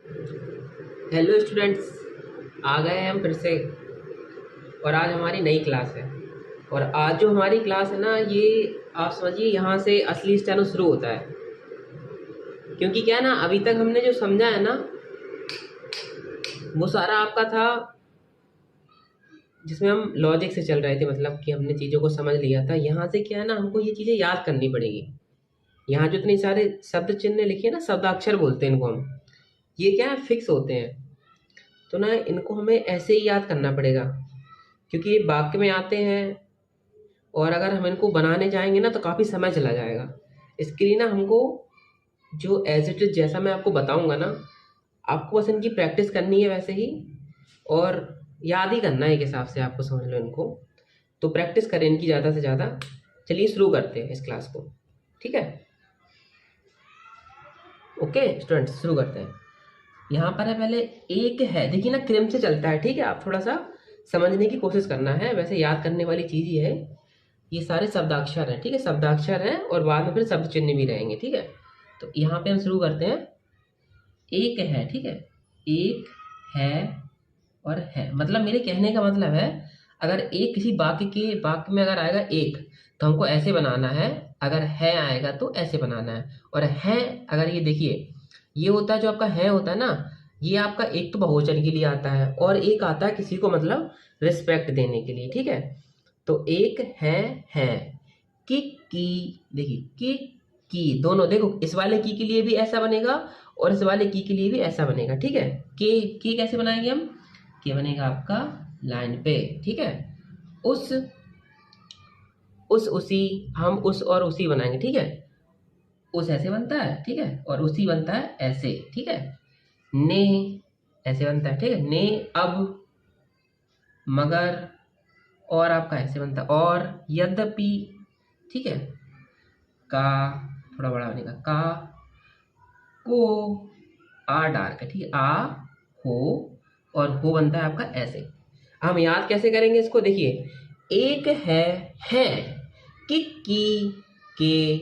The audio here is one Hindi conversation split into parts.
हेलो स्टूडेंट्स, आ गए हैं हम फिर से। और आज हमारी नई क्लास है। और आज जो हमारी क्लास है ना, ये आप समझिए यहाँ से असली स्टेनो शुरू होता है। क्योंकि क्या है ना, अभी तक हमने जो समझा है ना, वो सारा आपका था जिसमें हम लॉजिक से चल रहे थे। मतलब कि हमने चीज़ों को समझ लिया था। यहाँ से क्या है ना, हमको ये चीज़ें याद करनी पड़ेगी। यहाँ जो इतने सारे शब्द चिन्ह लिखे हैं ना, शब्दाक्षर बोलते हैं इनको हम। ये क्या है, फिक्स होते हैं। तो ना इनको हमें ऐसे ही याद करना पड़ेगा, क्योंकि ये वाक्य में आते हैं। और अगर हम इनको बनाने जाएंगे ना तो काफ़ी समय चला जाएगा। इसके लिए ना हमको जो एज इट इज जैसा मैं आपको बताऊंगा ना, आपको बस इनकी प्रैक्टिस करनी है वैसे ही। और याद ही करना है एक हिसाब से, आपको समझ लो इनको। तो प्रैक्टिस करें इनकी ज़्यादा से ज़्यादा। चलिए शुरू करते हैं इस क्लास को। ठीक है, ओके स्टूडेंट्स, शुरू करते हैं। यहाँ पर है पहले एक है। देखिए ना, क्रम से चलता है। ठीक है, आप थोड़ा सा समझने की कोशिश करना है। वैसे याद करने वाली चीज़ ही है। ये सारे शब्दाक्षर हैं। ठीक है, शब्दाक्षर हैं और बाद में फिर शब्द चिन्ह भी रहेंगे। ठीक है, तो यहाँ पे हम शुरू करते हैं। एक है। ठीक है, एक है और है, मतलब मेरे कहने का मतलब है, अगर एक किसी वाक्य में अगर आएगा एक, तो हमको ऐसे बनाना है। अगर है आएगा तो ऐसे बनाना है। और है, अगर ये देखिए, ये होता है जो आपका है होता है ना, ये आपका एक तो बहुवचन के लिए आता है और एक आता है किसी को मतलब रिस्पेक्ट देने के लिए। ठीक है, तो एक है की, देखिए की दोनों, देखो इस वाले की के लिए भी ऐसा बनेगा और इस वाले की के लिए भी ऐसा बनेगा। ठीक है, के की कैसे बनाएंगे हम, के बनेगा आपका लाइन पे। ठीक है, उस उसी, हम उस और उसी बनाएंगे। ठीक है, उस ऐसे बनता है। ठीक है, और उसी बनता है ऐसे। ठीक है, ने ऐसे बनता है। ठीक है, ने, अब, मगर, और आपका ऐसे बनता है, और, यद्यपि। ठीक है, का थोड़ा बड़ा बनेगा, का, को, आ डार्क है। ठीक है, आ, हो, और हो बनता है आपका ऐसे। हम याद कैसे करेंगे इसको, देखिए, एक है, के,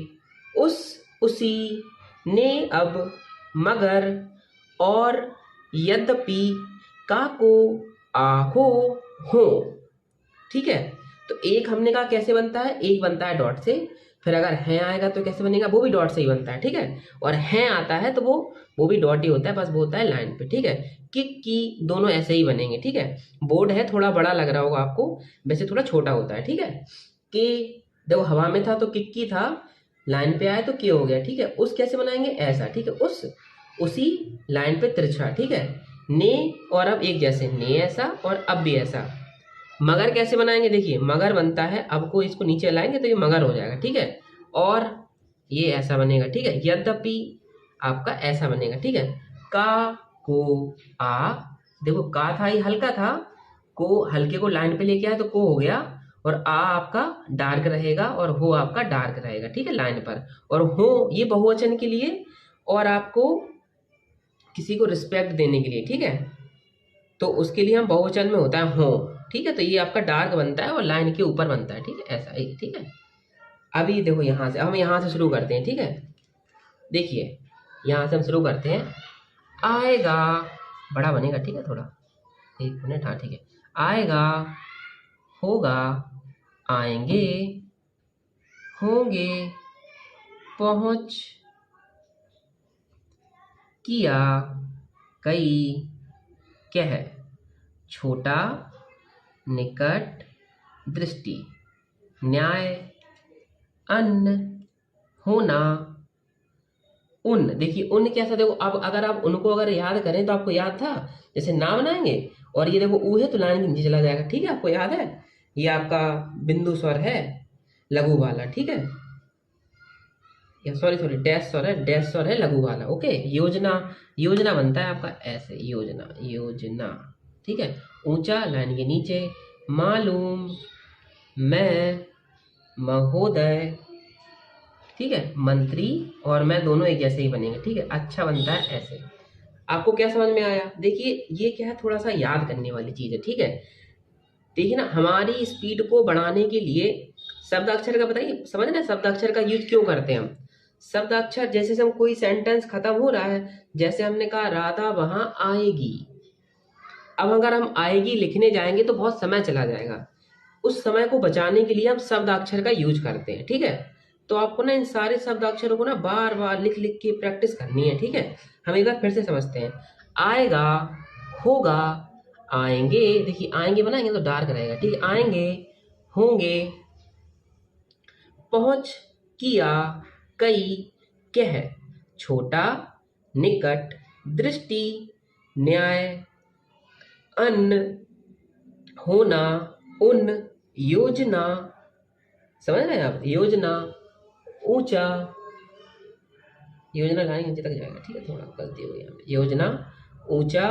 उस, उसी, ने, अब, मगर, और, यद्यपि, का, को, आहो, हो। ठीक है, तो एक हमने कहा कैसे बनता है, एक बनता है डॉट से। फिर अगर है आएगा तो कैसे बनेगा, वो भी डॉट से ही बनता है। ठीक है, और है आता है तो वो भी डॉट ही होता है, बस वो होता है लाइन पे। ठीक है, किक की दोनों ऐसे ही बनेंगे। ठीक है, बोर्ड है थोड़ा बड़ा लग रहा होगा आपको, वैसे थोड़ा छोटा होता है। ठीक है, के, देखो हवा में था तो किक की था, लाइन पे आए तो के हो गया। ठीक है, उस कैसे बनाएंगे, ऐसा। ठीक है, उस, उसी, लाइन पे तिरछा। ठीक है, ने, और अब एक जैसे, ने ऐसा और अब भी ऐसा। मगर कैसे बनाएंगे, देखिए मगर बनता है, अब को इसको नीचे लाएंगे तो ये मगर हो जाएगा। ठीक है, और ये ऐसा बनेगा। ठीक है, यद्यपि आपका ऐसा बनेगा। ठीक है, का, को, आ, देखो का था ये हल्का था, को हल्के को लाइन पे लेके आया तो को हो गया, और आ आपका डार्क रहेगा और हो आपका डार्क रहेगा। ठीक है, लाइन पर। और हो ये बहुवचन के लिए और आपको किसी को रिस्पेक्ट देने के लिए। ठीक है, तो उसके लिए हम बहुवचन में होता है हो। ठीक है, तो ये आपका डार्क बनता है और लाइन के ऊपर बनता है। ठीक है, ऐसा ही। ठीक है, अभी देखो यहाँ से, हम यहाँ से शुरू करते हैं। ठीक है, देखिए यहाँ से हम शुरू करते हैं। आएगा, बड़ा बनेगा। ठीक है, थोड़ा, एक मिनट, हाँ ठीक है। आएगा, होगा, आएंगे, होंगे, पहुँच, किया, कई, कह, छोटा, निकट, दृष्टि, न्याय, अन्न, होना, उन। देखिए उन कैसा, देखो अब अगर आप उनको अगर याद करें तो आपको याद था, जैसे ना बनाएंगे और ये देखो ऊ है तो लाइन के नीचे चला जाएगा। ठीक है, आपको याद है, ये आपका बिंदु स्वर है लघु वाला। ठीक है, या सॉरी सॉरी डैश स्वर है, डैश स्वर है लघु वाला। ओके, योजना, योजना बनता है आपका ऐसे, योजना, योजना। ठीक है, ऊंचा लाइन के नीचे, मालूम, मैं, महोदय। ठीक है, मंत्री और मैं दोनों एक जैसे ही बनेंगे। ठीक है, अच्छा बनता है ऐसे। आपको क्या समझ में आया, देखिए ये क्या है, थोड़ा सा याद करने वाली चीज है। ठीक है, देखिए ना, हमारी स्पीड को बढ़ाने के लिए शब्दाक्षर का बताइए, समझ ना शब्दाक्षर का यूज क्यों करते हैं हम। शब्दाक्षर जैसे हम कोई सेंटेंस खत्म हो रहा है, जैसे हमने कहा राधा वहां आएगी। अब अगर हम आएगी लिखने जाएंगे तो बहुत समय चला जाएगा। उस समय को बचाने के लिए हम शब्दाक्षर का यूज करते हैं, ठीक है। तो आपको ना इन सारे शब्दाक्षरों को ना बार बार लिख लिख के प्रैक्टिस करनी है, ठीक है। हम एक बार फिर से समझते हैं। आएगा, होगा, आएंगे, देखिए आएंगे बनाएंगे तो डार्क रहेगा, ठीक है। आएंगे, होंगे, पहुंच, किया, कई, कह, छोटा, निकट, दृष्टि, न्याय, अन्न, होना, उन, योजना, समझ रहे हैं आप, योजना, ऊंचा, योजना लाइन नीचे तक जाएगा, ठीक है, थोड़ा गलती हो गई। योजना, ऊंचा,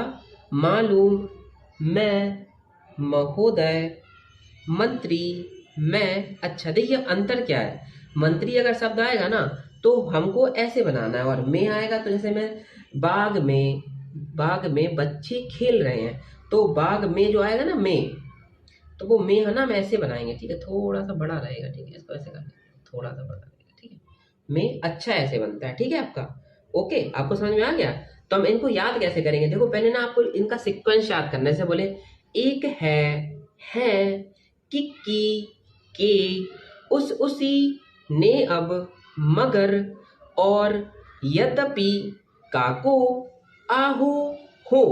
मालूम, मैं, महोदय, मंत्री, मैं। अच्छा देखिए अंतर क्या है। मंत्री अगर शब्द आएगा ना तो हमको ऐसे बनाना है, और मैं आएगा तो जैसे मैं बाग में बच्चे खेल रहे हैं, तो बाग में जो आएगा ना मैं, तो वो मैं है ना, हम ऐसे बनाएंगे, ठीक है। थोड़ा सा बड़ा रहेगा, ठीक है, इसको ऐसे कर थोड़ा सा बड़ा रहेगा, ठीक है। मैं अच्छा ऐसे बनता है, ठीक है आपका। ओके, आपको समझ में आ गया। तो हम इनको याद कैसे करेंगे, देखो पहले ना आपको इनका सीक्वेंस याद करना है। जैसे बोले एक है, किक्की, के, उसी, ने अब, मगर, और, यद्यपि, काको, आहू, हो।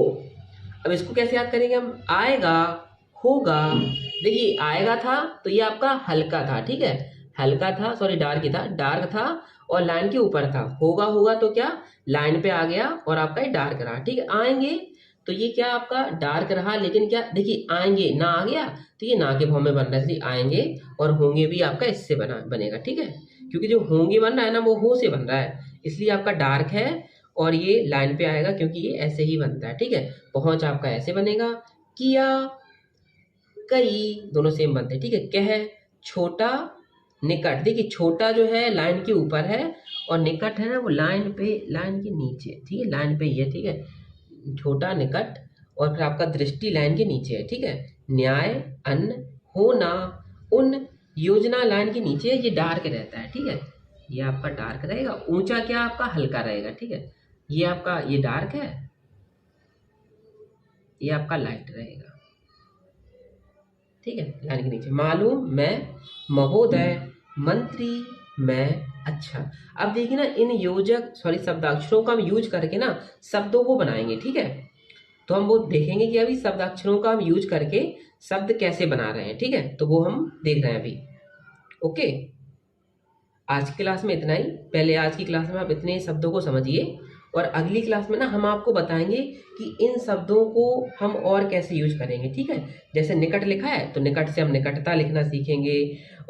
अब इसको कैसे याद करेंगे हम। आएगा, होगा, देखिए आएगा था तो ये आपका हल्का था, ठीक है, हल्का था, सॉरी डार्क था और लाइन के ऊपर था। होगा तो क्या लाइन पे आ गया और आपका ये डार्क रहा, ठीक है। आएंगे तो ये क्या आपका डार्क रहा, लेकिन क्या देखिए आएंगे ना आ गया तो ये ना के भाव में बन रहा है, इसलिए आएंगे। और होंगे भी आपका इससे बनेगा, ठीक है, क्योंकि जो होंगे बन रहा है ना वो हो से बन रहा है, इसलिए आपका डार्क है और ये लाइन पे आएगा क्योंकि ये ऐसे ही बनता है, ठीक है। पहुंच आपका ऐसे बनेगा, किया, कई, दोनों सेम बनते हैं, ठीक है। कह, छोटा, निकट, देखिए छोटा जो है लाइन के ऊपर है और निकट है ना वो लाइन के नीचे, ठीक है, लाइन पे ही है, ठीक है। छोटा, निकट, और फिर आपका दृष्टि लाइन के नीचे है, ठीक है। न्याय, अन्न, होना, उन, योजना लाइन के नीचे है, ये डार्क रहता है, ठीक है। ये आपका डार्क रहेगा। ऊंचा क्या आपका हल्का रहेगा, ठीक है। ये आपका ये डार्क है, ये आपका लाइट रहेगा, ठीक है, लाइन के नीचे। मालूम, मैं, महोदय, मंत्री, मैं। अच्छा अब देखिए ना इन शब्दाक्षरों का हम यूज करके ना शब्दों को बनाएंगे, ठीक है। तो हम वो देखेंगे कि अभी शब्दाक्षरों का हम यूज करके शब्द कैसे बना रहे हैं, ठीक है। तो वो हम देख रहे हैं अभी। ओके, आज की क्लास में इतना ही। पहले आज की क्लास में आप इतने शब्दों को समझिए और अगली क्लास में ना हम आपको बताएंगे कि इन शब्दों को हम और कैसे यूज करेंगे, ठीक है। जैसे निकट लिखा है तो निकट से हम निकटता लिखना सीखेंगे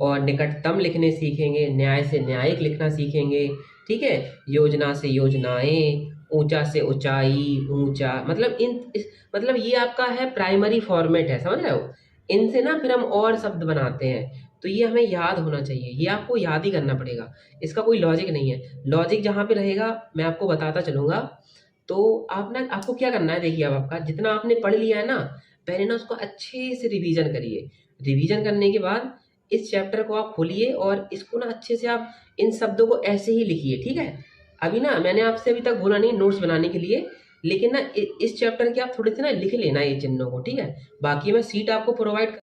और निकटतम लिखने सीखेंगे, न्याय से न्यायिक लिखना सीखेंगे, ठीक है। योजना से योजनाएं, ऊंचा से ऊंचाई, ऊंचा, मतलब ये आपका है प्राइमरी फॉर्मेट है, समझ रहे हो। इनसे ना फिर हम और शब्द बनाते हैं, तो ये हमें याद होना चाहिए, ये आपको याद ही करना पड़ेगा, इसका कोई लॉजिक नहीं है। लॉजिक जहाँ पे रहेगा मैं आपको बताता चलूंगा। तो आपको क्या करना है, देखिए अब आपका जितना आपने पढ़ लिया है ना, पहले ना उसको अच्छे से रिवीजन करिए। रिवीजन करने के बाद इस चैप्टर को आप खोलिए और इसको ना अच्छे से आप इन शब्दों को ऐसे ही लिखिए, ठीक है। अभी ना मैंने आपसे अभी तक बोला नहीं नोट्स बनाने के लिए, लेकिन ना इस चैप्टर के आप थोड़े से ना लिख लेना ये चिन्हों को, ठीक है। बाकी मैं सीट आपको प्रोवाइड